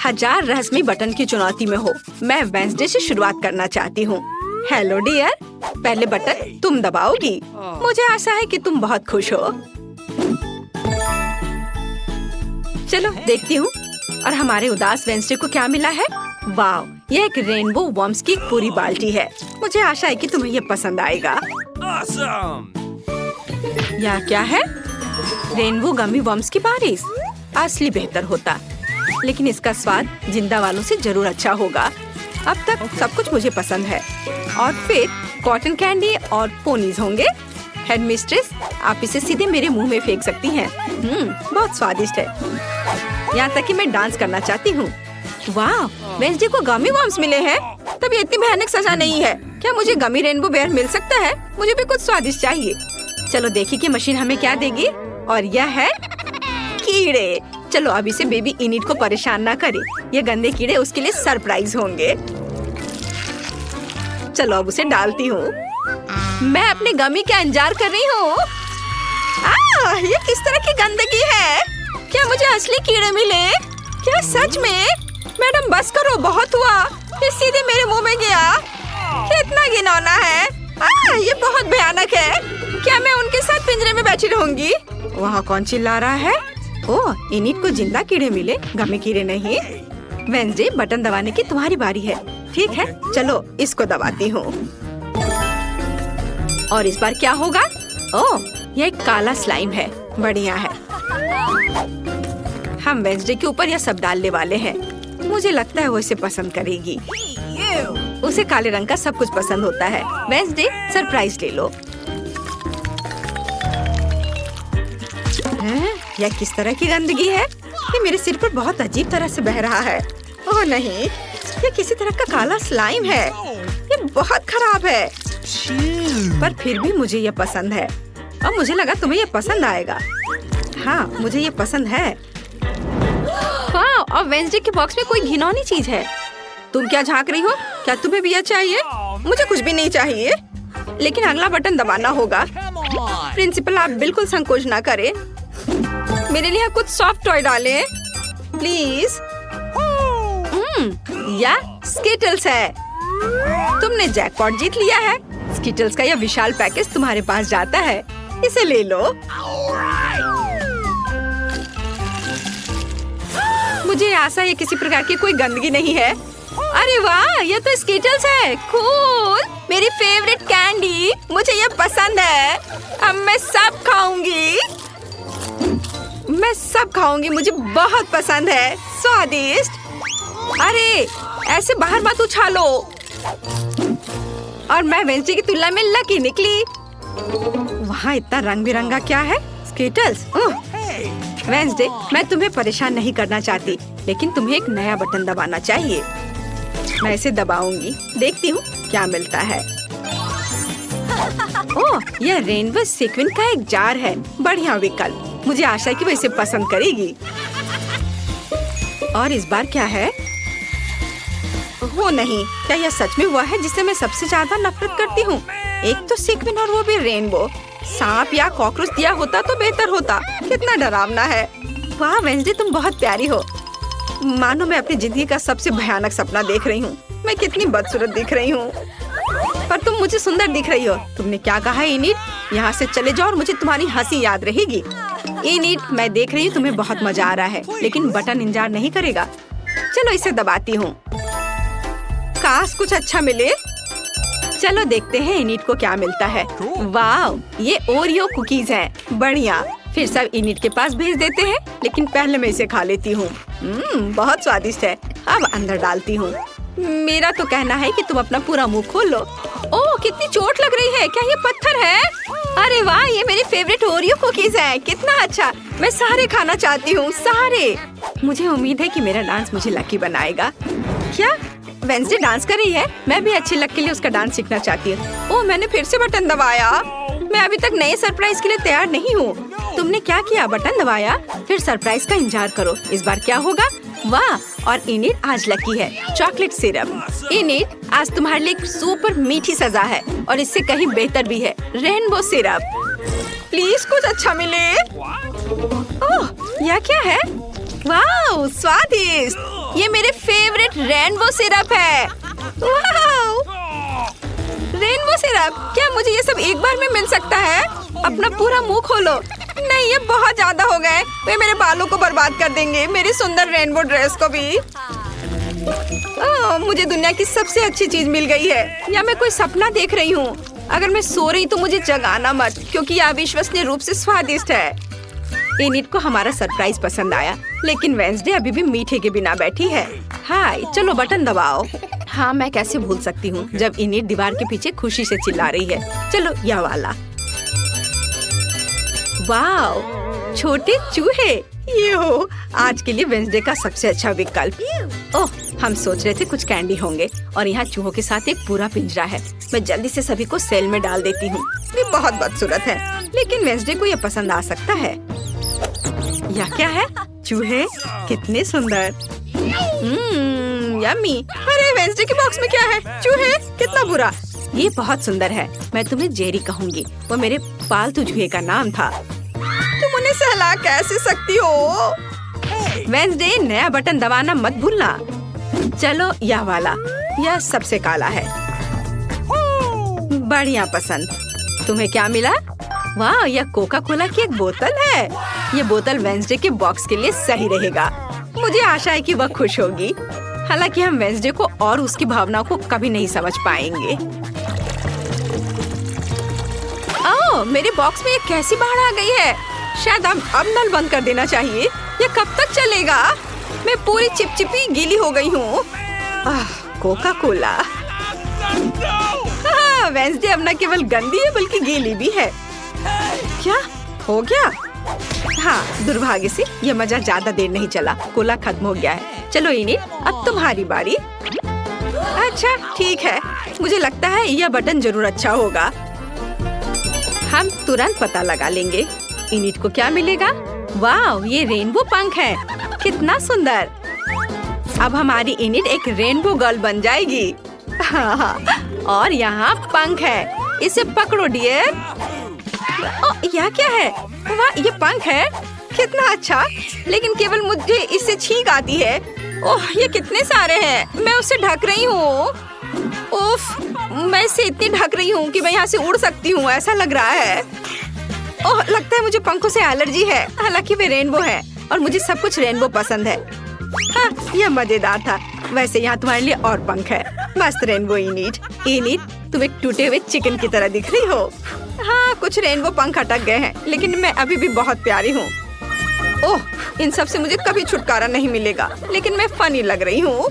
1000 रहस्यमयी बटन की चुनौती में हो। मैं वेंसडे से शुरुआत करना चाहती हूँ। हेलो डियर, पहले बटन तुम दबाओगी। मुझे आशा है कि तुम बहुत खुश हो। चलो देखती हूँ। और हमारे उदास वेंसडे को क्या मिला है? वाह, यह एक रेनबो वर्म्स की एक पूरी बाल्टी है। मुझे आशा है कि तुम्हें ये पसंद आएगा। यह क्या है? रेनबो गमी वर्म्स की बारिश। असली बेहतर होता, लेकिन इसका स्वाद जिंदा वालों से जरूर अच्छा होगा। अब तक सब कुछ मुझे पसंद है। और फिर कॉटन कैंडी और पोनीज होंगे। हेड मिस्ट्रेस, आप इसे सीधे मेरे मुंह में फेंक सकती हैं। बहुत स्वादिष्ट है। यहाँ तक कि मैं डांस करना चाहती हूँ। वाह, वेंसडे को गमी वर्म्स मिले हैं। तब ये इतनी भयानक सजा नहीं है। क्या मुझे गमी रेनबो बेयर मिल सकता है? मुझे भी कुछ स्वादिष्ट चाहिए। चलो देखिए कि मशीन हमें क्या देगी। और यह है कीड़े। चलो अब इसे बेबी इनिट को परेशान ना करे। ये गंदे कीड़े उसके लिए सरप्राइज होंगे। चलो अब उसे डालती हूँ। मैं अपने गमी का इंतजार कर रही हूँ। ये किस तरह की गंदगी है? क्या मुझे असली कीड़े मिले? क्या सच में? मैडम बस करो, बहुत हुआ। ये सीधे मेरे मुंह में गया। कितना घिनौना है। ये बहुत भयानक है। क्या मैं उनके साथ पिंजरे में बैठी रहूंगी? वहाँ कौन चिल्ला रहा है? ओह, इनिट को जिंदा कीड़े मिले, गमी कीड़े नहीं। वेंसडे, बटन दबाने की तुम्हारी बारी है। ठीक है, चलो इसको दबाती हूँ। और इस बार क्या होगा? ओह, यह एक काला स्लाइम है। बढ़िया है। हम वेंसडे के ऊपर यह सब डालने वाले हैं। मुझे लगता है वो इसे पसंद करेगी। उसे काले रंग का सब कुछ पसंद होता है। वेंसडे, सरप्राइज ले लो। यह किस तरह की गंदगी है? ये मेरे सिर पर बहुत अजीब तरह से बह रहा है। ओह नहीं, ये किसी तरह का काला स्लाइम है। ये बहुत खराब है। पर फिर भी मुझे ये पसंद है। अब मुझे लगा तुम्हें ये पसंद आएगा। हाँ, मुझे ये पसंद है। वाह, और वेंसडे के बॉक्स में कोई घिनौनी चीज है। तुम क्या झांक रही हो? क्या तुम्हें भी यह चाहिए? मुझे कुछ भी नहीं चाहिए, लेकिन अगला बटन दबाना होगा। प्रिंसिपल, आप बिल्कुल संकोच ना करें। मेरे लिए कुछ सॉफ्ट टॉय डालें, प्लीज। यह स्किटल्स है। तुमने जैकपॉट जीत लिया है। स्किटल्स का यह विशाल पैकेज तुम्हारे पास जाता है। इसे ले लो। मुझे आशा है किसी प्रकार की कोई गंदगी नहीं है। अरे वाह, ये तो स्किटल्स है। कूल, मेरी फेवरेट कैंडी। मुझे ये पसंद है। अब मैं सब खाऊंगी। मुझे बहुत पसंद है। स्वादिष्ट। अरे ऐसे बाहर मत उछालो। और मैं वेंसडे की तुलना में लकी निकली। वहाँ इतना रंग बिरंगा क्या है? स्किटल्स। वेंसडे, मैं तुम्हें परेशान नहीं करना चाहती, लेकिन तुम्हें एक नया बटन दबाना चाहिए। मैं इसे दबाऊंगी। देखती हूँ क्या मिलता है। ओह, यह रेनबो सीक्वेंस का एक जार है। बढ़िया विकल्प। मुझे आशा है कि वो इसे पसंद करेगी। और इस बार क्या है? वो नहीं, क्या यह सच में हुआ है जिससे मैं सबसे ज्यादा नफरत करती हूँ? एक तो सीक्वेंस और वो भी रेनबो। सांप या कॉकरोच दिया होता तो बेहतर होता। कितना डरावना है। वाह वेंसडे, तुम बहुत प्यारी हो। मानो मैं अपनी जिंदगी का सबसे भयानक सपना देख रही हूँ। मैं कितनी बदसूरत दिख रही हूँ, पर तुम मुझे सुंदर दिख रही हो। तुमने क्या कहा इनिट? यहाँ से चले जाओ और मुझे तुम्हारी हंसी याद रहेगी। इनिट, मैं देख रही हूँ तुम्हें बहुत मजा आ रहा है, लेकिन बटन इंतजार नहीं करेगा। चलो इसे दबाती हूँ। काश कुछ अच्छा मिले। चलो देखते हैं इनिट को क्या मिलता है। वाह, ये ओरियो कुकीज हैं। बढ़िया। फिर सब इनिट के पास भेज देते हैं, लेकिन पहले मैं इसे खा लेती हूँ। बहुत स्वादिष्ट है। अब अंदर डालती हूँ। मेरा तो कहना है कि तुम अपना पूरा मुंह खोल लो। ओह, कितनी चोट लग रही है। क्या ये पत्थर है? अरे वाह, ये मेरी फेवरेट ओरियो कुकीज हैं। कितना अच्छा। मैं सारे खाना चाहती हूँ, सारे। मुझे उम्मीद है कि मेरा डांस मुझे लकी बनाएगा। क्या वेंसडे डांस कर रही है? मैं भी अच्छी लक के लिए उसका डांस सीखना चाहती हूँ। ओह, मैंने फिर से बटन दबाया। मैं अभी तक नए सरप्राइज के लिए तैयार नहीं हूँ। तुमने क्या किया? बटन दबाया, फिर सरप्राइज का इंतजार करो। इस बार क्या होगा? वाह, और इनिट आज लकी है। Chocolate syrup. इनिट, आज तुम्हारे लिए एक सुपर मीठी सजा है, और इससे कहीं बेहतर भी है। Rainbow syrup. प्लीज कुछ अच्छा मिले। ओह, यह क्या है? वाह, स्वादिष्ट! ये मेरे फेवरेट रेनबो सिरप है। वाओ! रेनबो सिरप, क्या मुझे ये सब एक बार में मिल सकता है? अपना पूरा मुंह खोलो। नहीं, ये बहुत ज्यादा हो गए। वे मेरे बालों को बर्बाद कर देंगे, मेरी सुंदर रेनबो ड्रेस को भी। मुझे दुनिया की सबसे अच्छी चीज मिल गई है। या मैं कोई सपना देख रही हूँ? अगर मैं सो रही तो मुझे जगाना मत, क्योंकि यह अविश्वसनीय रूप से स्वादिष्ट है। एनिट को हमारा सरप्राइज पसंद आया, लेकिन वेंसडे अभी भी मीठे के बिना बैठी है। हाय, चलो बटन दबाओ। हाँ, मैं कैसे भूल सकती हूँ जब एनिट दीवार के पीछे खुशी से चिल्ला रही है। चलो यह वाला। वाओ, छोटे चूहे! ये हो आज के लिए वेंसडे का सबसे अच्छा विकल्प। ओह, हम सोच रहे थे कुछ कैंडी होंगे और यहाँ चूहों के साथ एक पूरा पिंजरा है। मैं जल्दी से सभी को सेल में डाल देती हूँ। ये बहुत बदसूरत है, लेकिन वेंसडे को ये पसंद आ सकता है। यह क्या है? चूहे कितने सुंदर! यम्मी! अरे वेंसडे के बॉक्स में क्या है? चूहे, कितना बुरा! ये बहुत सुंदर है। मैं तुम्हें जेरी कहूँगी, वो मेरे पालतू चूहे का नाम था। तुम उन्हें सहला कैसे सकती हो? वेंसडे, नया बटन दबाना मत भूलना। चलो यह वाला, यह सबसे काला है। बढ़िया पसंद। तुम्हें क्या मिला? वाह, यह कोका कोला की एक बोतल है। ये बोतल वेंसडे के बॉक्स के लिए सही रहेगा। मुझे आशा है कि वह खुश होगी। हालांकि हम वेंसडे को और उसकी भावनाओं को कभी नहीं समझ पाएंगे। ओह, मेरे बॉक्स में ये कैसी बाढ़ आ गई है? शायद अब नल बंद कर देना चाहिए। ये कब तक चलेगा? मैं पूरी चिपचिपी गीली हो गई हूँ। Coca Cola. वेंसडे अब न केवल गंदी है बल्कि गीली भी है। क्या हो गया? हाँ, दुर्भाग्य से यह मजा ज्यादा देर नहीं चला। कोला खत्म हो गया है। चलो एनिट, अब तुम्हारी बारी। अच्छा ठीक है, मुझे लगता है यह बटन जरूर अच्छा होगा। हम तुरंत पता लगा लेंगे। एनिट को क्या मिलेगा? वाह, ये रेनबो पंख है। कितना सुंदर! अब हमारी एनिट एक रेनबो गर्ल बन जाएगी। और यहाँ पंख है, इसे पकड़ो डियर। यह क्या है? वाह, ये पंख है। कितना अच्छा, लेकिन केवल मुझे इससे छींक आती है। ओह, ये कितने सारे हैं। मैं उसे ढक रही हूँ। उफ, मैं इसे इतनी ढक रही हूँ कि मैं यहाँ से उड़ सकती हूँ, ऐसा लग रहा है। ओह, लगता है मुझे पंखों से एलर्जी है। हालांकि वे रेनबो है और मुझे सब कुछ रेनबो पसंद है। हाँ, यह मजेदार था। वैसे यहाँ तुम्हारे लिए और पंख है। मस्त रेनबो एनिट। एनिट, तुम एक टूटे हुए चिकन की तरह दिख रही हो। हाँ, कुछ रेनबो पंख अटक गए हैं, लेकिन मैं अभी भी बहुत प्यारी हूँ। ओह, इन सब से मुझे कभी छुटकारा नहीं मिलेगा, लेकिन मैं फनी लग रही हूँ।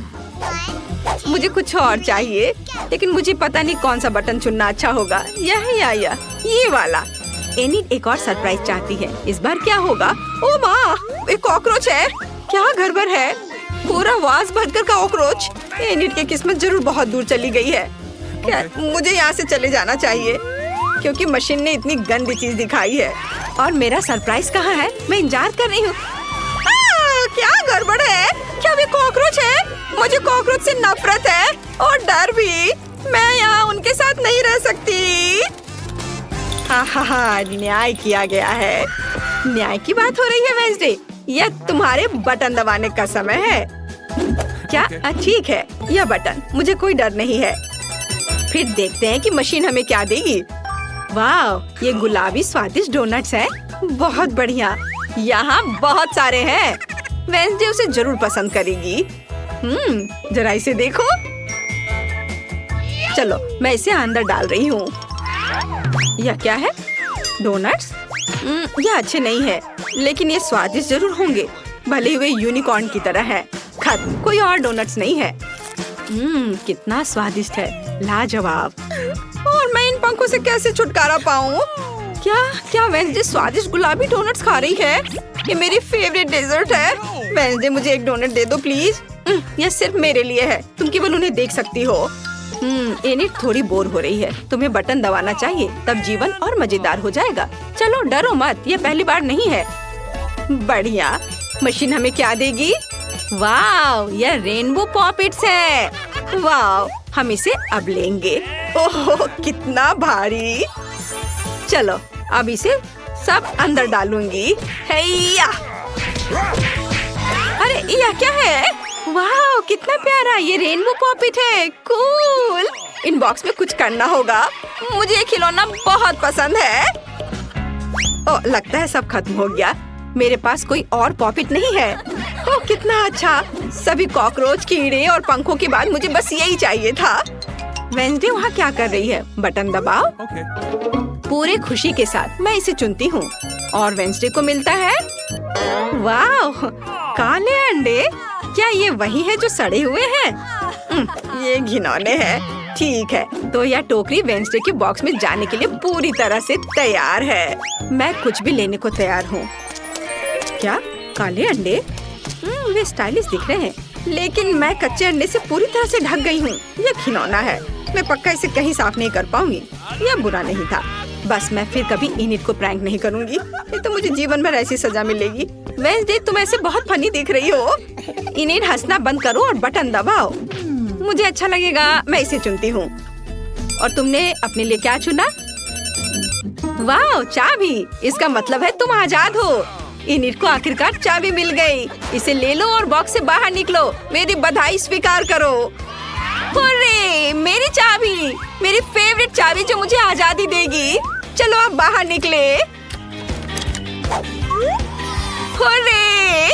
मुझे कुछ और चाहिए, लेकिन मुझे पता नहीं कौन सा बटन चुनना अच्छा होगा। यह या ये वाला। एनिट एक और सरप्राइज चाहती है। इस बार क्या होगा? ओ माँ, एक कॉकरोच है। क्या गड़बड़ है? पूरा वास भरकर का कॉकरोच। एनिट की किस्मत जरूर बहुत दूर चली गई है। क्या मुझे यहाँ से चले जाना चाहिए, क्योंकि मशीन ने इतनी गंदी चीज दिखाई है। और मेरा सरप्राइज कहाँ है? मैं इंतजार कर रही हूँ। क्या गड़बड़ है? क्या वे कॉकरोच है? मुझे कॉकरोच से नफरत है और डर भी। मैं यहाँ उनके साथ नहीं रह सकती। हाँ, न्याय किया गया है। न्याय की बात हो रही है वेंसडे। यह तुम्हारे बटन दबाने का समय है। क्या? ठीक है, यह बटन। मुझे कोई डर नहीं है। फिर देखते हैं कि मशीन हमें क्या देगी। वाह, ये गुलाबी स्वादिष्ट डोनट्स है। बहुत बढ़िया। यहाँ बहुत सारे हैं। वेंसडे उसे जरूर पसंद करेगी। जरा इसे देखो। चलो, मैं इसे अंदर डाल रही हूँ। यह क्या है? डोनट्स? यह अच्छे नहीं है, लेकिन ये स्वादिष्ट जरूर होंगे। भले ही वे यूनिकॉर्न की तरह है। खत्म, कोई और डोनट्स नहीं है। कितना स्वादिष्ट है, लाजवाब। और मैं इन पंखों से कैसे छुटकारा पाऊँ? क्या वेंसडे स्वादिष्ट गुलाबी डोनट्स खा रही है? ये मेरी फेवरेट डेजर्ट है। वेंसडे, मुझे एक डोनट दे दो प्लीज। यह सिर्फ मेरे लिए है, तुम केवल उन्हें देख सकती हो। एनिट थोड़ी बोर हो रही है। तुम्हें बटन दबाना चाहिए, तब जीवन और मजेदार हो जाएगा। चलो डरो मत, ये पहली बार नहीं है। बढ़िया। मशीन हमें क्या देगी? वाह, यह रेनबो पॉपेट्स है। वाह, हम इसे अब लेंगे। ओह, कितना भारी। चलो, अब इसे सब अंदर डालूंगी। हैया! अरे यह क्या है? वाह कितना प्यारा, ये रेनबो पॉपिट है, कूल। इन बॉक्स में कुछ करना होगा, मुझे ये खिलौना बहुत पसंद है। ओह लगता है सब खत्म हो गया, मेरे पास कोई और पॉपिट नहीं है। ओह कितना अच्छा, सभी कॉकरोच, कीड़े और पंखों के बाद मुझे बस यही चाहिए था। वेंसडे वहाँ क्या कर रही है? बटन दबाओ। पूरे खुशी के साथ मैं इसे चुनती हूँ और वेंसडे को मिलता है वाह काले अंडे। क्या ये वही है जो सड़े हुए हैं? ये घिनौने हैं। ठीक है, तो यह टोकरी वेंसडे के बॉक्स में जाने के लिए पूरी तरह से तैयार है। मैं कुछ भी लेने को तैयार हूँ। क्या काले अंडे? वे स्टाइलिश दिख रहे हैं, लेकिन मैं कच्चे अंडे से पूरी तरह से ढक गई हूँ। यह खिलौना है, मैं पक्का इसे कहीं साफ नहीं कर पाऊंगी। यह बुरा नहीं था, बस मैं फिर कभी इनिट को प्रैंक नहीं करूंगी, नहीं तो मुझे जीवन भर ऐसी सजा मिलेगी। वेंसडे तुम ऐसे बहुत फनी दिख रही हो। इनिट हंसना बंद करो और बटन दबाओ। मुझे अच्छा लगेगा, मैं इसे चुनती हूँ। और तुमने अपने लिए क्या चुना? वाह चाबी, इसका मतलब है तुम आजाद हो। इनिट को आखिरकार चाबी मिल गई। इसे ले लो और बॉक्स से बाहर निकलो। मेरी बधाई स्वीकार करो। हुर्रे, मेरी चाबी, मेरी फेवरेट चाबी जो मुझे आजादी देगी। चलो अब बाहर निकले। हुर्रे,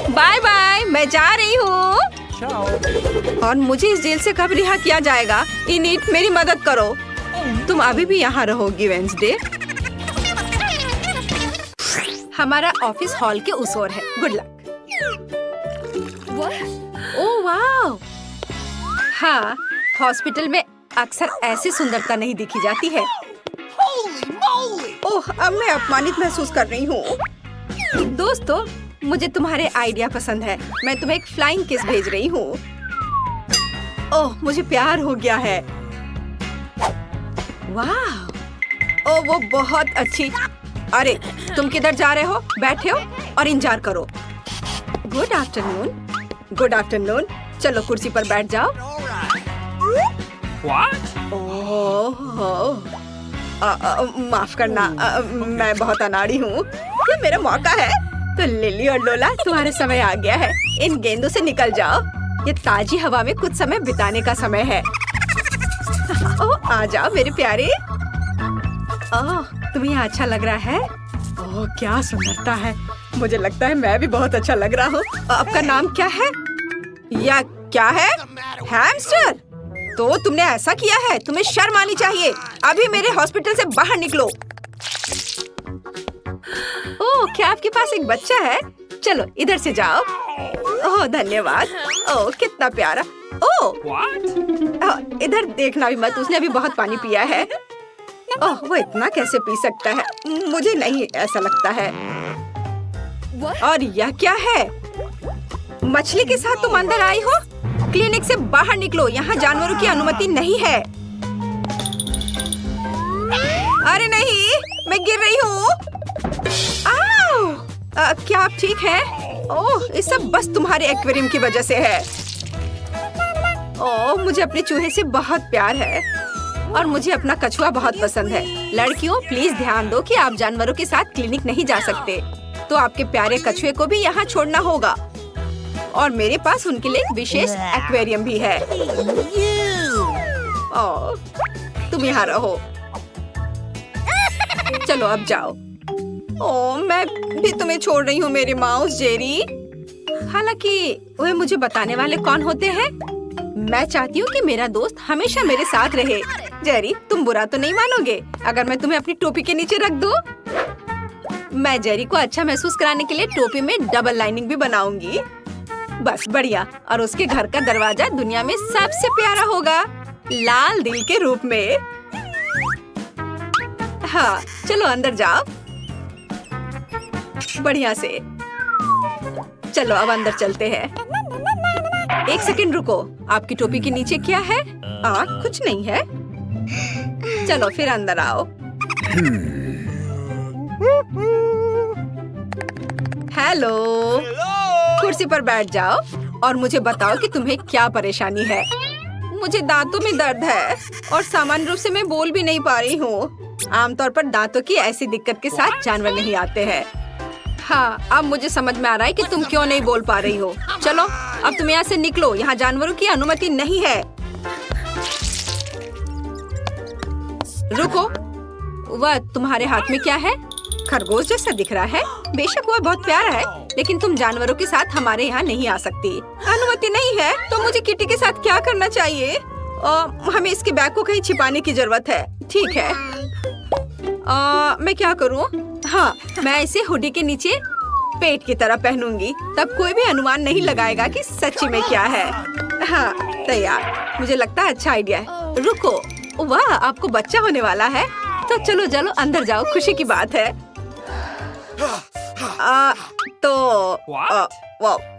बाय बाय, मैं जा रही हूँ। और मुझे इस जेल से कब रिहा किया जाएगा? इनिट मेरी मदद करो। तुम अभी भी यहाँ रहोगी वेंसडे। हमारा ऑफिस हॉल के उस ओर है। Good luck. ओह वाह, हाँ हॉस्पिटल में अक्सर ऐसी सुंदरता नहीं दिखी जाती है। ओह अब मैं अपमानित महसूस कर रही हूँ। दोस्तों मुझे तुम्हारे आइडिया पसंद है, मैं तुम्हें एक फ्लाइंग किस भेज रही हूँ। ओह मुझे प्यार हो गया है। वाह, ओह वो बहुत अच्छी। अरे तुम किधर जा रहे हो? बैठे हो और इंतजार करो। Good afternoon. गुड आफ्टरनून, चलो कुर्सी पर बैठ जाओ। ओह माफ करना, मैं बहुत अनाड़ी हूँ। ये मेरा मौका है। तो लिली और लोला तुम्हारे समय आ गया है। इन गेंदों से निकल जाओ। ये ताजी हवा में कुछ समय बिताने का समय है। ओह आ जाओ मेरे प्यारे। ओह तुम्हें अच्छा लग रहा है? ओह क्या सुंदरता है। मुझे लगता है मैं भी बहुत अच्छा लग रहा हूँ। आपका नाम क्या है? या क्या है? हैमस्टर? तो तुमने ऐसा किया है, तुम्हें शर्म आनी चाहिए। अभी मेरे हॉस्पिटल से बाहर निकलो। ओह क्या आपके पास एक बच्चा है? चलो इधर से जाओ। ओह धन्यवाद। ओह कितना प्यारा। ओह इधर देखना भी मत, उसने अभी बहुत पानी पिया है। ओह वो इतना कैसे पी सकता है? मुझे नहीं ऐसा लगता है। और यह क्या है? मछली के साथ तुम अंदर आई हो? क्लिनिक से बाहर निकलो, यहाँ जानवरों की अनुमति नहीं है। अरे नहीं, मैं गिर रही हूँ। क्या आप ठीक हैं? ओह ये सब बस तुम्हारे एक्वेरियम की वजह से है। ओह मुझे अपने चूहे से बहुत प्यार है और मुझे अपना कछुआ बहुत पसंद है। लड़कियों प्लीज ध्यान दो कि आप जानवरों के साथ क्लिनिक नहीं जा सकते, तो आपके प्यारे कछुए को भी यहाँ छोड़ना होगा। और मेरे पास उनके लिए एक विशेष एक्वेरियम भी है। ओह तुम यहाँ रहो। चलो अब जाओ। ओह मैं भी तुम्हें छोड़ रही हूँ मेरे माउस जेरी। हालांकि वे मुझे बताने वाले कौन होते हैं? मैं चाहती हूँ कि मेरा दोस्त हमेशा मेरे साथ रहे। जेरी तुम बुरा तो नहीं मानोगे अगर मैं तुम्हें अपनी टोपी के नीचे रख दूँ? मैं जेरी को अच्छा महसूस कराने के लिए टोपी में डबल लाइनिंग भी बनाऊंगी। बस बढ़िया। और उसके घर का दरवाजा दुनिया में सबसे प्यारा होगा, लाल दिल के रूप में। हाँ चलो अंदर जाओ बढ़िया से। चलो अब अंदर चलते हैं। एक सेकंड रुको, आपकी टोपी के नीचे क्या है? कुछ नहीं है। चलो फिर अंदर आओ। हेलो, कुर्सी पर बैठ जाओ और मुझे बताओ कि तुम्हें क्या परेशानी है। मुझे दांतों में दर्द है और सामान्य रूप से मैं बोल भी नहीं पा रही हूँ। आमतौर पर दांतों की ऐसी दिक्कत के साथ जानवर नहीं आते हैं। हाँ, अब मुझे समझ में आ रहा है कि तुम क्यों नहीं बोल पा रही हो। चलो अब तुम यहाँ से निकलो, यहाँ जानवरों की अनुमति नहीं है। रुको, वह तुम्हारे हाथ में क्या है? खरगोश जैसा दिख रहा है। बेशक वह बहुत प्यारा है, लेकिन तुम जानवरों के साथ हमारे यहाँ नहीं आ सकती। अनुमति नहीं है तो मुझे किटी के साथ क्या करना चाहिए? हमें इसके बैग को कहीं छिपाने की जरूरत है। ठीक है, मैं क्या करूँ? हाँ, मैं इसे हुडी के नीचे पेट की तरह पहनूंगी, तब कोई भी अनुमान नहीं लगाएगा कि सच्ची में क्या है। हाँ, तैयार। मुझे लगता है अच्छा आइडिया है। रुको, वाह, आपको बच्चा होने वाला है। तो चलो चलो अंदर जाओ, खुशी की बात है।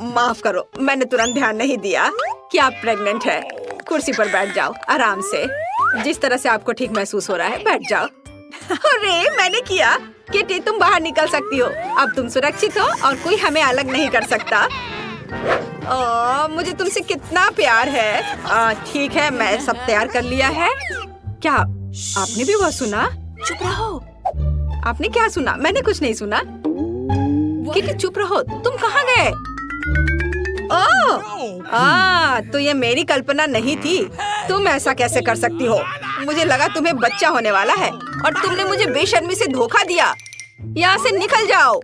माफ करो, मैंने तुरंत ध्यान नहीं दिया कि आप प्रेग्नेंट है। कुर्सी पर बैठ जाओ आराम से, जिस तरह से आपको ठीक महसूस हो रहा है, बैठ जाओ। अरे मैंने किया। किटी, तुम बाहर निकल सकती हो। अब तुम सुरक्षित हो और कोई हमें अलग नहीं कर सकता। मुझे तुमसे कितना प्यार है। ठीक है, मैं सब तैयार कर लिया है। क्या आपने भी वह सुना? चुप रहो। आपने क्या सुना? मैंने कुछ नहीं सुना। किटी चुप रहो, तुम कहाँ गए? तो ये मेरी कल्पना नहीं थी। तुम ऐसा कैसे कर सकती हो? मुझे लगा तुम्हें बच्चा होने वाला है और तुमने मुझे बेशर्मी से धोखा दिया। यहाँ से निकल जाओ।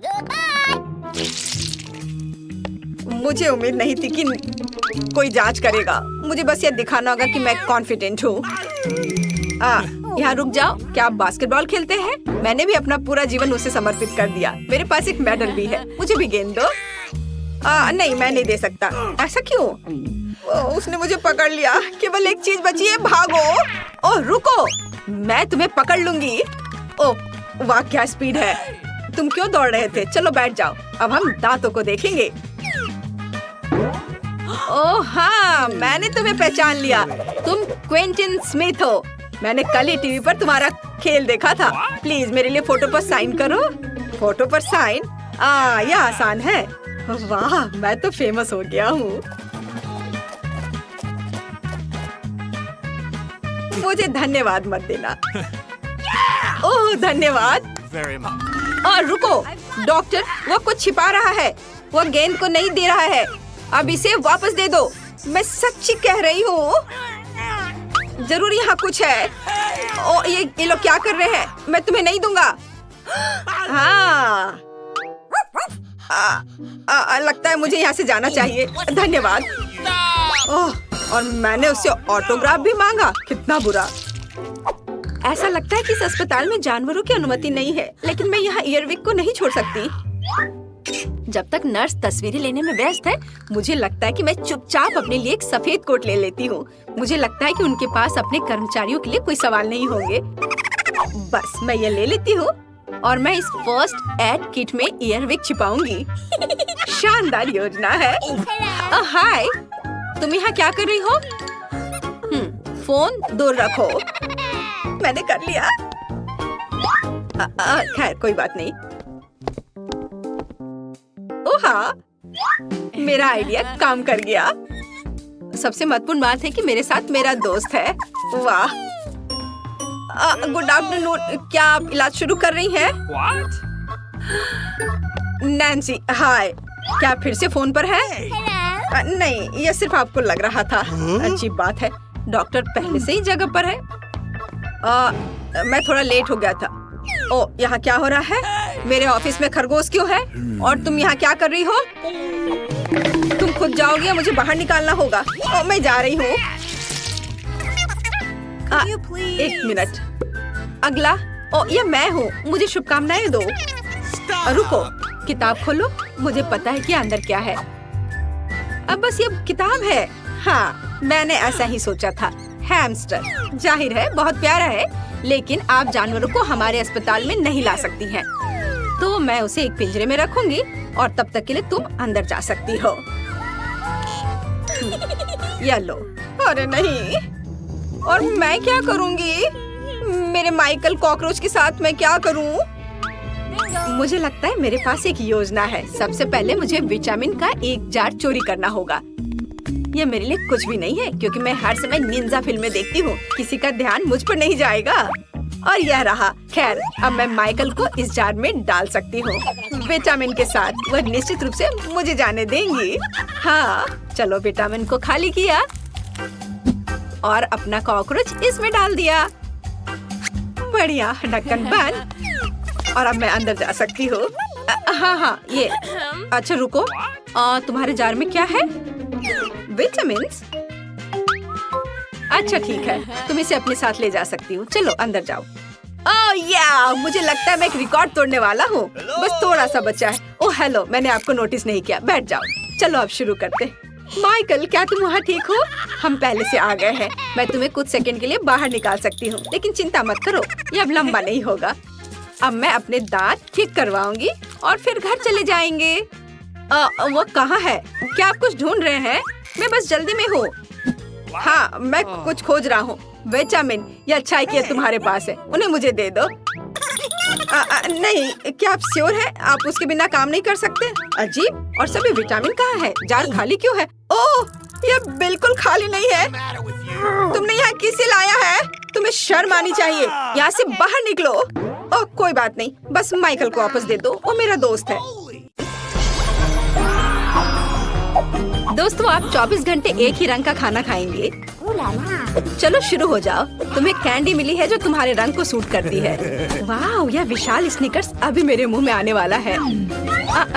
मुझे उम्मीद नहीं थी कि कोई जांच करेगा। मुझे बस ये दिखाना होगा कि मैं कॉन्फिडेंट हूँ। यहाँ रुक जाओ। क्या आप बास्केटबॉल खेलते हैं? मैंने भी अपना पूरा जीवन उसे समर्पित कर दिया। मेरे पास एक मेडल भी है। मुझे भी गेंद दो। नहीं, मैं नहीं दे सकता। ऐसा क्यों? उसने मुझे पकड़ लिया। केवल एक चीज बची है, भागो। ओह रुको, मैं तुम्हें पकड़ लूंगी। ओह वाह, क्या स्पीड है। तुम क्यों दौड़ रहे थे? चलो बैठ जाओ, अब हम दांतों को देखेंगे। ओह हाँ, मैंने तुम्हें पहचान लिया। तुम क्विंटन स्मिथ हो। मैंने कल ही टीवी पर तुम्हारा खेल देखा था। प्लीज मेरे लिए फोटो पर साइन करो। फोटो पर साइन? यह आसान है। वाह, मैं तो फेमस हो गया हूँ। मुझे धन्यवाद मत देना। ओह धन्यवाद। और रुको, डॉक्टर, वह कुछ छिपा रहा है। वह गेंद को नहीं दे रहा है। अब इसे वापस दे दो। मैं सच्ची कह रही हूँ। जरूर यहाँ कुछ है। ओ ये लोग क्या कर रहे हैं? मैं तुम्हें नहीं दूंगा। हाँ, लगता है मुझे यहाँ से जाना चाहिए। धन्यवाद। ओह, और मैंने उससे ऑटोग्राफ भी मांगा। कितना बुरा। ऐसा लगता है कि इस अस्पताल में जानवरों की अनुमति नहीं है, लेकिन मैं यहाँ ईयरविक को नहीं छोड़ सकती। जब तक नर्स तस्वीरें लेने में व्यस्त है, मुझे लगता है कि मैं चुपचाप अपने लिए एक सफेद कोट ले लेती हूँ। मुझे लगता है कि उनके पास अपने कर्मचारियों के लिए कोई सवाल नहीं होंगे। बस मैं ये ले लेती हूँ और मैं इस फर्स्ट एड किट में ईयरविक छिपाऊंगी। शानदार योजना है। हाय, तुम यहाँ क्या कर रही हो? फोन दूर रखो। मैंने कर लिया। खैर कोई बात नहीं। ओह हाँ, मेरा आइडिया काम कर गया। सबसे महत्वपूर्ण बात है कि मेरे साथ मेरा दोस्त है। वाह। Good afternoon. क्या आप इलाज शुरू कर रही हैं? नैन्सी, हाय। क्या आप फिर से फोन पर हैं? नहीं, यह सिर्फ आपको लग रहा था। अच्छी बात है, डॉक्टर पहले से ही जगह पर है। मैं थोड़ा लेट हो गया था। ओ, यहाँ क्या हो रहा है? मेरे ऑफिस में खरगोश क्यों है? और तुम यहाँ क्या कर रही हो? तुम खुद जाओगी या मुझे बाहर निकालना होगा? ओ, मैं जा रही हूँ। एक मिनट। अगला। ओ, ये मैं हूँ। मुझे शुभकामनाएं दो। रुको, किताब खोलो। मुझे पता है कि अंदर क्या है। अब बस ये किताब है। हाँ, मैंने ऐसा ही सोचा था। हैमस्टर, जाहिर है बहुत प्यारा है, लेकिन आप जानवरों को हमारे अस्पताल में नहीं ला सकती हैं। तो मैं उसे एक पिंजरे में रखूंगी और तब तक के लिए तुम अंदर जा सकती हो। ये लो। अरे नहीं, और मैं क्या करूंगी? मेरे माइकल कॉकरोच के साथ मैं क्या करूं? मुझे लगता है मेरे पास एक योजना है। सबसे पहले मुझे विटामिन का एक जार चोरी करना होगा। ये मेरे लिए कुछ भी नहीं है, क्योंकि मैं हर समय निंजा फिल्में देखती हूँ। किसी का ध्यान मुझ पर नहीं जाएगा। और यह रहा। खैर, अब मैं माइकल को इस जार में डाल सकती हूँ विटामिन के साथ। वह निश्चित रूप से मुझे जाने देंगी। हाँ, चलो विटामिन को खाली किया और अपना कॉकरोच इसमें डाल दिया। बढ़िया, ढक्कन बंद और अब मैं अंदर जा सकती हूँ। हाँ, ये अच्छा रुको, तुम्हारे जार में क्या है? विटामिन्स? अच्छा ठीक है, तुम इसे अपने साथ ले जा सकती हो। चलो अंदर जाओ। ओह मुझे लगता है मैं एक रिकॉर्ड तोड़ने वाला हूँ। बस थोड़ा सा बचा है। ओह हेलो, मैंने आपको नोटिस नहीं किया। बैठ जाओ। चलो अब शुरू करते। माइकल, क्या तुम वहाँ ठीक हो? हम पहले से आ गए हैं। मैं तुम्हें कुछ सेकंड के लिए बाहर निकाल सकती हूँ, लेकिन चिंता मत करो, ये अब लंबा नहीं होगा। अब मैं अपने दांत ठीक करवाऊंगी और फिर घर चले जाएंगे। वो कहाँ है? क्या आप कुछ ढूंढ रहे हैं? मैं बस जल्दी में हूँ। हाँ, मैं कुछ खोज रहा हूँ। विटामिन, ये अच्छा है कि तुम्हारे पास है, उन्हें मुझे दे दो। नहीं, क्या आप श्योर हैं? आप उसके बिना काम नहीं कर सकते? अजीब, और सभी विटामिन कहाँ है? जार खाली क्यों है? ओह, ये बिल्कुल खाली नहीं है। तुमने यहाँ किसे लाया है? तुम्हें शर्म आनी चाहिए। यहाँ से बाहर निकलो। ओह कोई बात नहीं, बस माइकल को वापस दे दो, वो मेरा दोस्त है। दोस्तों, आप 24 घंटे एक ही रंग का खाना खाएंगे? चलो शुरू हो जाओ। तुम्हें कैंडी मिली है जो तुम्हारे रंग को सूट करती है। वाह, यह विशाल स्निकर्स अभी मेरे मुंह में आने वाला है।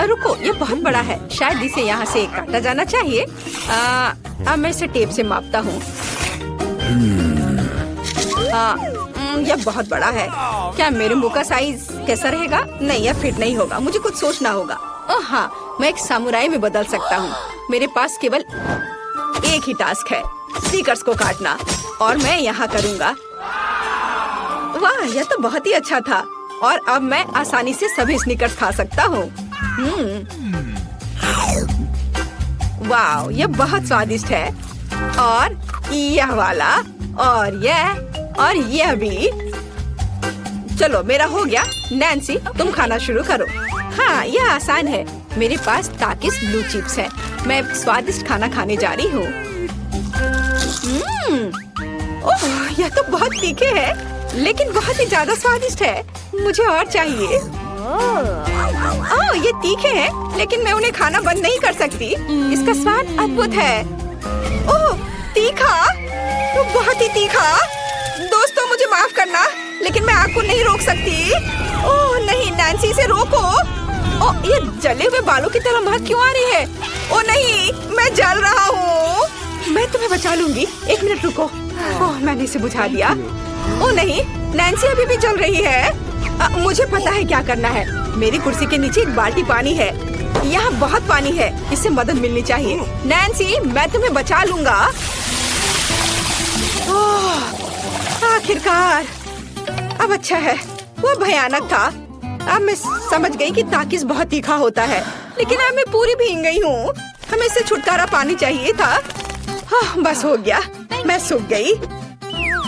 रुको, ये बहुत बड़ा है, शायद इसे यहाँ से काटा जाना चाहिए। अब मैं इसे टेप से मापता हूँ। यह बहुत बड़ा है। क्या मेरे मुंह का साइज कैसा रहेगा? नहीं, यह फिट नहीं होगा, मुझे कुछ सोचना होगा। ओह हाँ, मैं एक सामुराई में बदल सकता हूँ। मेरे पास केवल एक ही टास्क है, स्नीकर्स को काटना, और मैं यहाँ करूँगा। वाह, यह तो बहुत ही अच्छा था। और अब मैं आसानी से सभी स्नीकर्स खा सकता हूँ। वाह, यह बहुत स्वादिष्ट है। और यह वाला, और यह भी। चलो मेरा हो गया। नैन्सी, तुम खाना शुरू करो। हाँ, यह आसान है। मेरे पास ताकिस ब्लू चिप्स है। मैं स्वादिष्ट खाना खाने जा रही हूँ। ओह, यह तो बहुत तीखे है, लेकिन बहुत ही ज्यादा स्वादिष्ट है। मुझे और चाहिए। ओह, ये तीखे हैं, लेकिन मैं उन्हें खाना बंद नहीं कर सकती। इसका स्वाद अद्भुत है। ओह, तीखा, तो बहुत ही तीखा। दोस्तों, मुझे माफ करना, लेकिन मैं आग को नहीं रोक सकती। ओह नहीं, नैन्सी, से रोको। ओह, ये जले हुए बालों की तरह महक क्यों आ रही है? ओह नहीं, मैं जल रहा हूँ। मैं तुम्हें बचा लूंगी, एक मिनट रुको। ओह, मैंने इसे बुझा दिया। ओह नहीं, नैन्सी अभी भी जल रही है। मुझे पता है क्या करना है। मेरी कुर्सी के नीचे एक बाल्टी पानी है। यहाँ बहुत पानी है, इससे मदद मिलनी चाहिए। नैन्सी, मैं तुम्हें बचा लूंगा। आखिरकार, अब अच्छा है। वो भयानक था। अब मैं समझ गई कि ताकिस बहुत तीखा होता है, लेकिन अब मैं पूरी भीग गई हूँ। हमें इससे छुटकारा पानी चाहिए था। हाँ, बस हो गया, मैं सूख गई।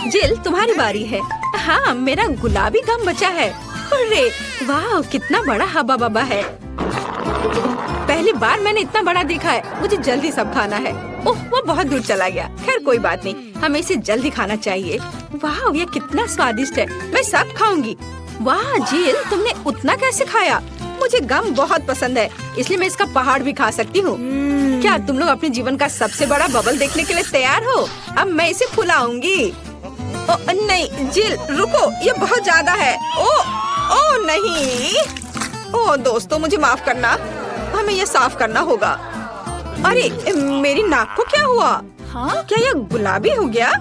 जिल, तुम्हारी बारी है। हाँ, मेरा गुलाबी गम बचा है। अरे वाह, कितना बड़ा हब्बा बब्बा है। पहली बार मैंने इतना बड़ा देखा है। मुझे जल्दी सब खाना है। ओह, वो बहुत दूर चला गया। खैर कोई बात नहीं, हमें इसे जल्दी खाना चाहिए। वाह, ये कितना स्वादिष्ट है। मैं सब खाऊंगी। वाह जिल, तुमने उतना कैसे खाया? मुझे गम बहुत पसंद है, इसलिए मैं इसका पहाड़ भी खा सकती हूँ। क्या तुम लोग अपने जीवन का सबसे बड़ा बबल देखने के लिए तैयार हो? अब मैं इसे फुलाऊंगी। ओह नहीं जिल, रुको, ये बहुत ज्यादा है। ओह नहीं। ओह दोस्तों, मुझे माफ करना, हमें ये साफ करना होगा। अरे मेरी नाक को क्या हुआ? हाँ, क्या यह गुलाबी हो गया?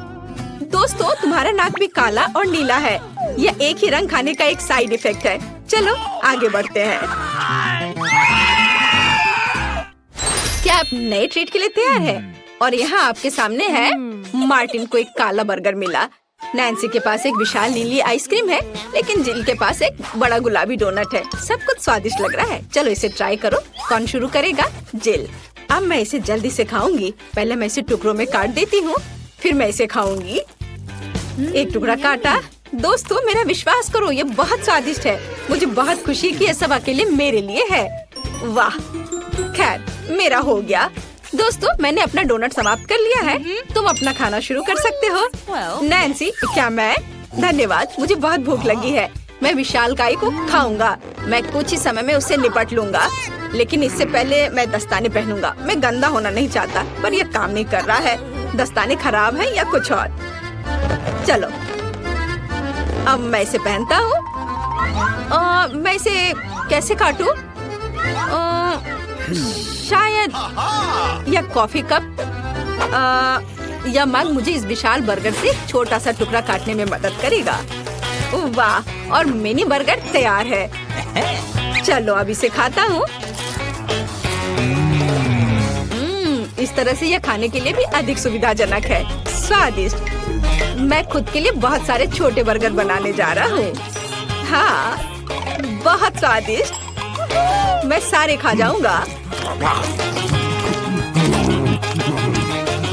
दोस्तों, तुम्हारा नाक भी काला और नीला है। यह एक ही रंग खाने का एक साइड इफेक्ट है। चलो आगे बढ़ते हैं। क्या आप नए ट्रीट के लिए तैयार हैं? और यहाँ आपके सामने है। मार्टिन को एक काला बर्गर मिला। नैन्सी के पास एक विशाल नीली आइसक्रीम है, लेकिन जिल के पास एक बड़ा गुलाबी डोनट है। सब कुछ स्वादिष्ट लग रहा है। चलो इसे ट्राई करो। कौन शुरू करेगा? जिल। अब मैं इसे जल्दी से खाऊंगी। पहले मैं इसे टुकड़ों में काट देती हूँ, फिर मैं इसे खाऊंगी। एक टुकड़ा काटा। दोस्तों, मेरा विश्वास करो, ये बहुत स्वादिष्ट है। मुझे बहुत खुशी कि ये सब अकेले मेरे लिए है। वाह, खैर मेरा हो गया। दोस्तों, मैंने अपना डोनट समाप्त कर लिया है। तुम अपना खाना शुरू कर सकते हो। नैन्सी, क्या मैं? धन्यवाद, मुझे बहुत भूख लगी है। मैं विशालकाय को खाऊंगा। मैं कुछ ही समय में उससे निपट लूंगा, लेकिन इससे पहले मैं दस्ताने पहनूंगा। मैं गंदा होना नहीं चाहता, पर यह काम नहीं कर रहा है। दस्ताने खराब हैं या कुछ और। चलो, अब मैं इसे पहनता हूँ। मैं इसे कैसे काटूं? शायद यह कॉफी कप या मग मुझे इस विशाल बर्गर से छोटा सा टुकड़ा काटने में मदद करेगा। वाह, और मिनी बर्गर तैयार है। चलो अब इसे खाता हूँ। इस तरह से यह खाने के लिए भी अधिक सुविधाजनक है। स्वादिष्ट। मैं खुद के लिए बहुत सारे छोटे बर्गर बनाने जा रहा हूँ। हाँ, बहुत स्वादिष्ट। मैं सारे खा जाऊंगा।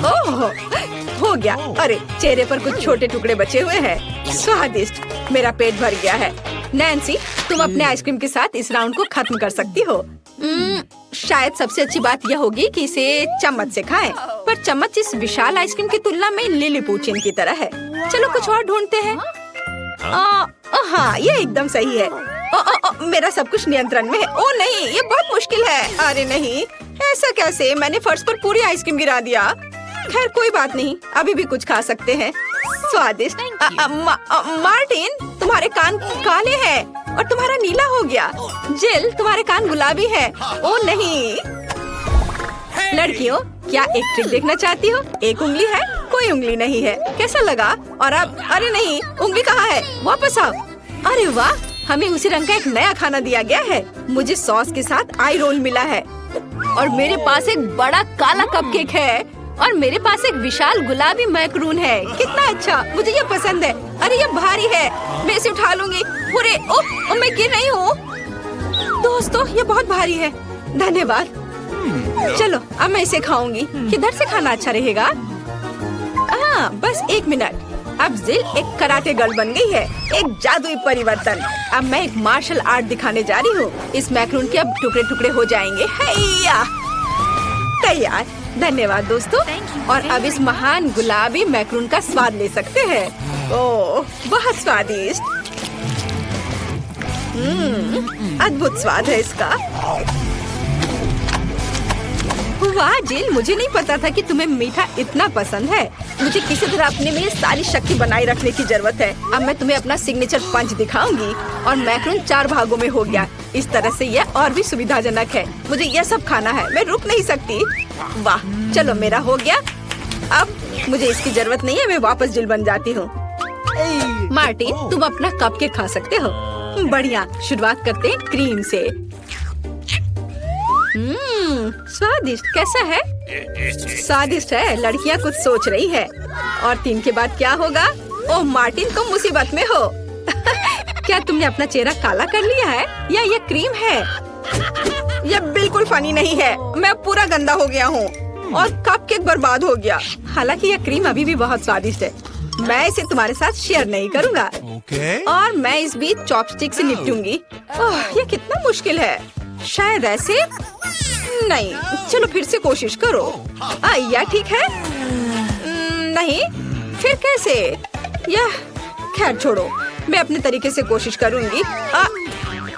ओह, हो गया। अरे, चेहरे पर कुछ छोटे टुकड़े बचे हुए हैं। स्वादिष्ट। मेरा पेट भर गया है। नैन्सी, तुम अपने आइसक्रीम के साथ इस राउंड को खत्म कर सकती हो। शायद सबसे अच्छी बात यह होगी कि इसे चम्मच से खाएं। पर चम्मच इस विशाल आइसक्रीम की तुलना में लिलीपुचिन की तरह है। चलो कुछ और ढूंढते हैं। हाँ, ये एकदम सही है। मेरा सब कुछ नियंत्रण में है। ओ नहीं, ये बहुत मुश्किल है। अरे नहीं, ऐसा कैसे? मैंने फर्श पर पूरी आइसक्रीम गिरा दिया। खैर कोई बात नहीं, अभी भी कुछ खा सकते हैं। स्वादिष्ट। मार्टिन, तुम्हारे कान काले हैं और तुम्हारा नीला हो गया। जिल, तुम्हारे कान गुलाबी है। ओ नहीं। लड़कियों, क्या एक ट्रिक देखना चाहती हो? एक उंगली है, कोई उंगली नहीं है। कैसा लगा? और अब अरे नहीं, उंगली कहाँ है? वापस आओ। अरे वाह, हमें उसी रंग का एक नया खाना दिया गया है। मुझे सॉस के साथ आई रोल मिला है और मेरे पास एक बड़ा काला कपकेक है और मेरे पास एक विशाल गुलाबी मैकरून है। कितना अच्छा, मुझे ये पसंद है। अरे ये भारी है, मैं इसे उठा लूंगी। अरे ओह, मैं गिर रही हूँ। दोस्तों, ये बहुत भारी है। धन्यवाद। चलो अब मैं इसे खाऊंगी। किधर से खाना अच्छा रहेगा? हाँ, बस एक मिनट। अब जिल एक कराटे गर्ल बन गई है। एक जादुई परिवर्तन। अब मैं एक मार्शल आर्ट दिखाने जा रही हूँ। इस मैकरून के अब टुकड़े टुकड़े हो जाएंगे। हैया, तैयार। धन्यवाद दोस्तों। और अब इस महान गुलाबी मैकरून का स्वाद ले सकते हैं। ओह, बहुत स्वादिष्ट। अद्भुत स्वाद है इसका। वाह जिल, मुझे नहीं पता था कि तुम्हें मीठा इतना पसंद है। मुझे किसी तरह अपने में सारी शक्ति बनाए रखने की जरूरत है। अब मैं तुम्हें अपना सिग्नेचर पंच दिखाऊंगी। और मैकरून 4 भागों में हो गया। इस तरह से यह और भी सुविधाजनक है। मुझे यह सब खाना है, मैं रुक नहीं सकती। वाह, चलो मेरा हो गया। अब मुझे इसकी जरूरत नहीं है, मैं वापस जिल बन जाती हूँ। मार्टिन, तुम अपना कपकेक खा सकते हो। बढ़िया, शुरुआत करते हैं क्रीम से। स्वादिष्ट। कैसा है? स्वादिष्ट है। लड़कियाँ कुछ सोच रही है। और 3 के बाद क्या होगा? ओह मार्टिन, तुम मुसीबत में हो। क्या तुमने अपना चेहरा काला कर लिया है या ये क्रीम है? यह बिल्कुल फनी नहीं है। मैं पूरा गंदा हो गया हूँ और कपकेक बर्बाद हो गया। हालांकि यह क्रीम अभी भी बहुत स्वादिष्ट है। मैं इसे तुम्हारे साथ शेयर नहीं करूँगा। और मैं इस बीच चॉपस्टिक से निपटूंगी। यह कितना मुश्किल है। शायद ऐसे नहीं। चलो फिर से कोशिश करो। यह ठीक है? नहीं, फिर कैसे? यह खैर छोड़ो, मैं अपने तरीके से कोशिश करूंगी।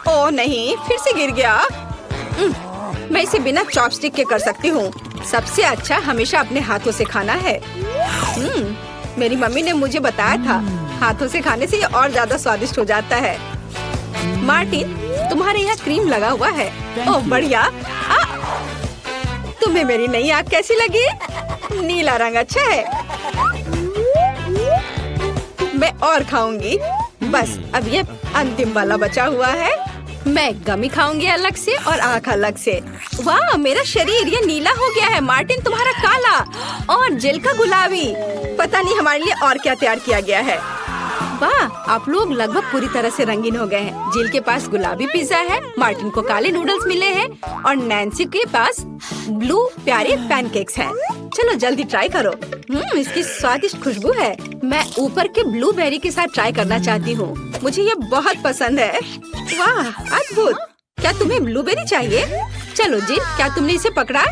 ओह नहीं, फिर से गिर गया। मैं इसे बिना चॉपस्टिक के कर सकती हूँ। सबसे अच्छा हमेशा अपने हाथों से खाना है। मेरी मम्मी ने मुझे बताया था, हाथों से खाने से ये और ज्यादा स्वादिष्ट हो जाता है। मार्टिन, तुम्हारे यहाँ क्रीम लगा हुआ है। ओह बढ़िया। तुम्हें मेरी नई आँख कैसी लगी? नीला रंग अच्छा है। मैं और खाऊंगी। बस अब ये अंतिम वाला बचा हुआ है। मैं गमी खाऊंगी अलग से और आँख अलग से। वाह, मेरा शरीर ये नीला हो गया है। मार्टिन, तुम्हारा काला और जिल का गुलाबी। पता नहीं हमारे लिए और क्या तैयार किया गया है। वाह, आप लोग लगभग पूरी तरह से रंगीन हो गए हैं। जिल के पास गुलाबी पिज्जा है, मार्टिन को काले नूडल्स मिले हैं और नैन्सी के पास ब्लू प्यारे पैनकेक्स हैं। चलो जल्दी ट्राई करो। इसकी स्वादिष्ट खुशबू है। मैं ऊपर के ब्लूबेरी के साथ ट्राई करना चाहती हूँ। मुझे ये बहुत पसंद है। वाह, अद्भुत। क्या तुम्हें ब्लूबेरी चाहिए? चलो जिल, क्या तुमने इसे पकड़ा?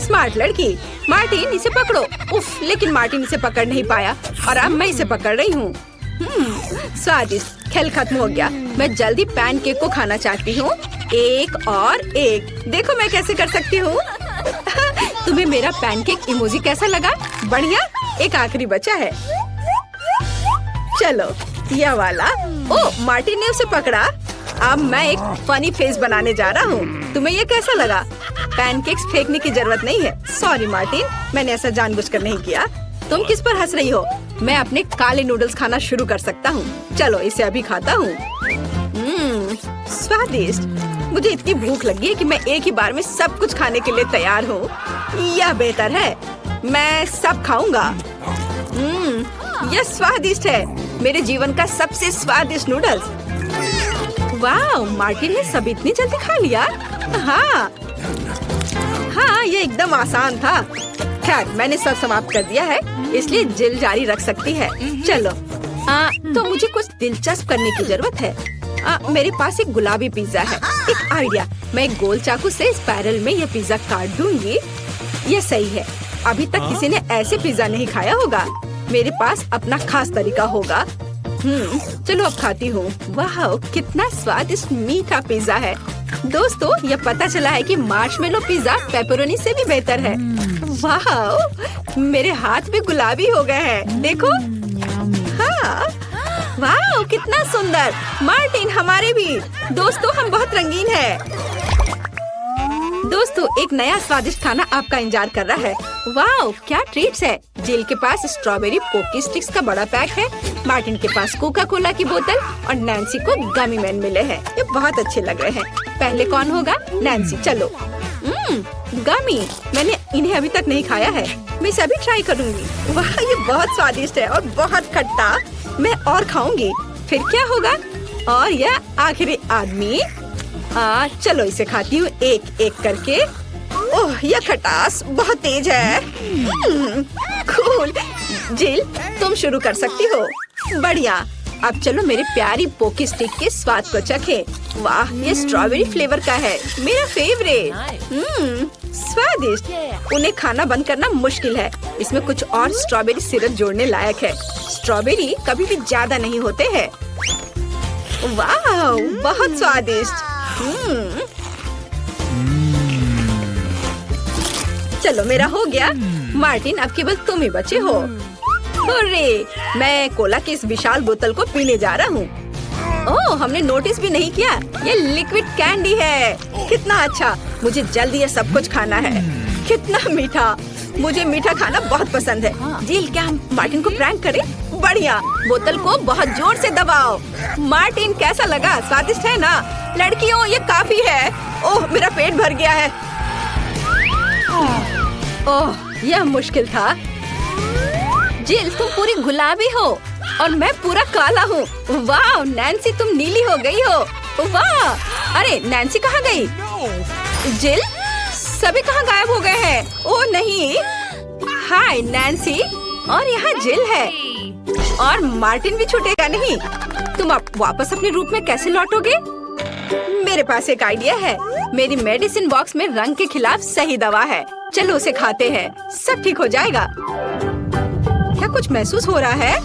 स्मार्ट लड़की। मार्टिन, इसे पकड़ो। उफ, लेकिन मार्टिन इसे पकड़ नहीं पाया और अब मैं इसे पकड़ रही हूँ। स्वादिष्ट। खेल खत्म हो गया। मैं जल्दी पैनकेक को खाना चाहती हूँ। एक और एक। देखो मैं कैसे कर सकती हूँ। तुम्हें मेरा पैनकेक इमोजी कैसा लगा? बढ़िया। एक आखिरी बचा है। चलो यह वाला। ओ, मार्टिन ने उसे पकड़ा। अब मैं एक फनी फेस बनाने जा रहा हूँ। तुम्हें ये कैसा लगा? पैनकेक्स फेंकने की जरूरत नहीं है। सॉरी मार्टिन, मैंने ऐसा जानबूझकर नहीं किया। तुम किस पर हंस रही हो? मैं अपने काले नूडल्स खाना शुरू कर सकता हूँ। चलो इसे अभी खाता हूँ। स्वादिष्ट। मुझे इतनी भूख लगी है कि मैं एक ही बार में सब कुछ खाने के लिए तैयार हूँ। यह बेहतर है। मैं सब खाऊंगा। यह स्वादिष्ट है। मेरे जीवन का सबसे स्वादिष्ट नूडल्स। वाह, मार्टिन ने सब इतनी जल्दी खा लिया। हाँ, ये एकदम आसान था। खैर, मैंने सब समाप्त कर दिया है, इसलिए जिल जारी रख सकती है। चलो, तो मुझे कुछ दिलचस्प करने की जरूरत है। मेरे पास एक गुलाबी पिज्जा है। एक आइडिया, मैं एक गोल चाकू से स्पाइरल में यह पिज्जा काट दूंगी। यह सही है। अभी तक किसी ने ऐसे पिज्जा नहीं खाया होगा। मेरे पास अपना खास तरीका होगा। चलो अब खाती हूँ। वाह, कितना स्वादिष्ट मीठा पिज्जा है। दोस्तों, यह पता चला है कि मार्शमेलो पिज्जा पेपरोनी से भी बेहतर है। वाह, मेरे हाथ भी गुलाबी हो गए हैं। देखो। हाँ, वाह, कितना सुंदर। मार्टिन, हमारे भी। दोस्तों, हम बहुत रंगीन हैं। दोस्तों, एक नया स्वादिष्ट खाना आपका इंतजार कर रहा है। वाह, क्या ट्रीट्स है। जिल के पास स्ट्रॉबेरी पोकी स्टिक्स का बड़ा पैक है। मार्टिन के पास कोका कोला की बोतल और नैन्सी को गमी मैन मिले हैं। ये बहुत अच्छे लग रहे हैं। पहले कौन होगा? नैन्सी। चलो। गमी। मैंने इन्हें अभी तक नहीं खाया है। मैं इसे अभी ट्राई करूंगी। वाह, ये बहुत स्वादिष्ट है और बहुत खट्टा। मैं और खाऊंगी। फिर क्या होगा? और यह आखिरी आदमी। चलो इसे खाती हूँ एक एक करके। ओह, यह खटास बहुत तेज है। कूल। जिल, तुम शुरू कर सकती हो। बढ़िया। अब चलो मेरे प्यारी पोकी स्टिक के स्वाद को चखें। वाह, ये स्ट्रॉबेरी फ्लेवर का है। मेरा फेवरेट। स्वादिष्ट। उन्हें खाना बंद करना मुश्किल है। इसमें कुछ और स्ट्रॉबेरी सिरप जोड़ने लायक है। स्ट्रॉबेरी कभी भी ज्यादा नहीं होते हैं। वाह, बहुत स्वादिष्ट। चलो मेरा हो गया। मार्टिन, अब केवल तुम ही बचे हो। हुर्रे! मैं कोला की इस विशाल बोतल को पीने जा रहा हूँ। ओह, हमने नोटिस भी नहीं किया। ये लिक्विड कैंडी है। कितना अच्छा। मुझे जल्दी ये सब कुछ खाना है। कितना मीठा। मुझे मीठा खाना बहुत पसंद है। जिल, क्या हम मार्टिन को प्रैंक करें? बढ़िया। बोतल को बहुत जोर से दबाओ। मार्टिन, कैसा लगा? स्वादिष्ट है ना? लड़कियों, ये काफी है। ओह, मेरा पेट भर गया है। ओह, यह मुश्किल था। जिल, तुम पूरी गुलाबी हो और मैं पूरा काला हूँ। वाह, नैन्सी, तुम नीली हो गई हो। वाह। अरे, नैन्सी कहाँ गई? जिल, सभी कहाँ गायब हो गए हैं? ओह नहीं। हाय नैन्सी, और यहाँ जिल है। और मार्टिन भी छूटेगा नहीं। तुम अब वापस अपने रूप में कैसे लौटोगे? मेरे पास एक आइडिया है। मेरी मेडिसिन बॉक्स में रंग के खिलाफ सही दवा है। चलो उसे खाते हैं, सब ठीक हो जाएगा। क्या कुछ महसूस हो रहा है?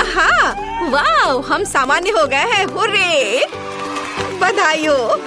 हाँ, वाह, हम सामान्य हो गए हैं। हुर्रे! बधाई हो।